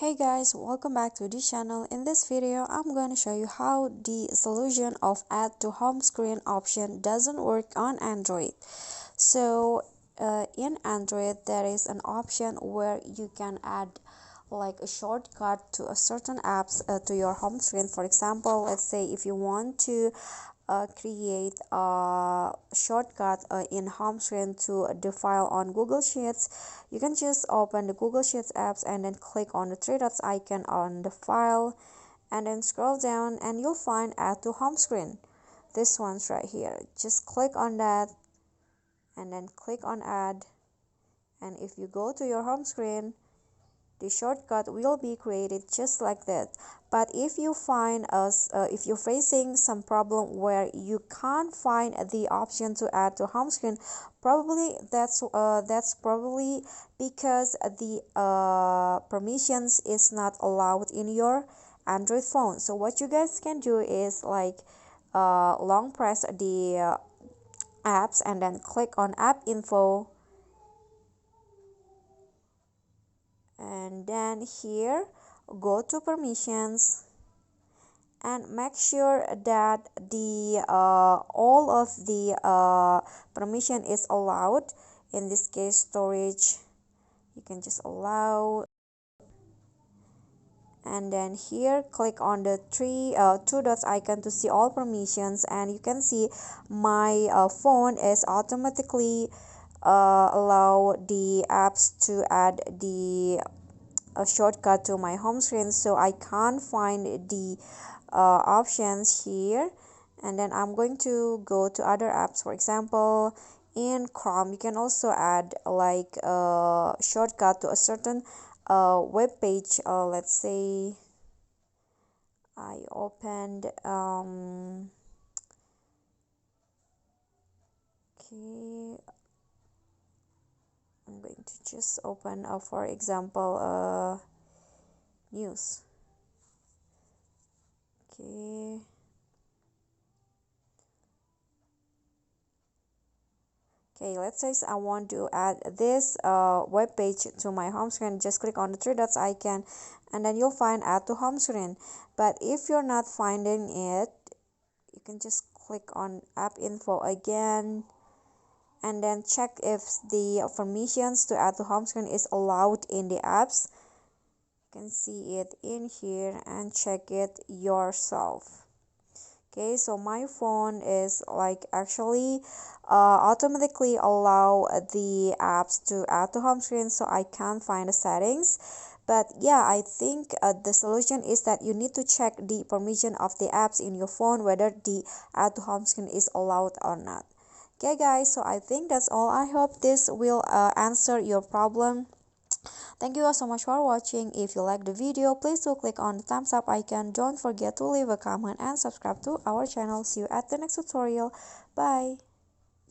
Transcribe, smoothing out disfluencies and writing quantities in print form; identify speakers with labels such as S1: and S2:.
S1: Hey guys, welcome back to the channel. In this video, I'm going to show you how the solution of add to home screen option doesn't work on Android. So in Android, there is an option where you can add like a shortcut to a certain apps to your home screen. For example, let's say if you want to create a shortcut in home screen to the file on Google Sheets, you can just open the Google Sheets apps and then click on the three dots icon on the file and then scroll down and you'll find add to home screen. This one's right here. Just click on that and then click on add, and if you go to your home screen, the shortcut will be created just like that. But if you find if you're facing some problem where you can't find the option to add to home screen, probably that's probably because the permissions is not allowed in your Android phone. So what you guys can do is like long press the apps and then click on app info, and then here go to permissions and make sure that the all of the permission is allowed. In this case, storage, you can just allow, and then here click on the two dots icon to see all permissions, and you can see my phone is automatically allow the apps to add the a shortcut to my home screen, so I can't find the options here. And then I'm going to go to other apps. For example, in Chrome you can also add like a shortcut to a certain web page. Let's say I opened okay, I'm going to just open for example news. Okay, let's say I want to add this web page to my home screen. Just click on the three dots icon and then you'll find add to home screen. But if you're not finding it, you can just click on app info again and then check if the permissions to add to home screen is allowed in the apps. You can see it in here and check it yourself. Okay, so my phone is like actually automatically allow the apps to add to home screen, so I can't find the settings. But yeah, I think the solution is that you need to check the permission of the apps in your phone, whether the add to home screen is allowed or not. Okay guys, so I think that's all. I hope this will answer your problem. Thank you all so much for watching. If you like the video, please do click on the thumbs up icon. Don't forget to leave a comment and subscribe to our channel. See you at the next tutorial. Bye.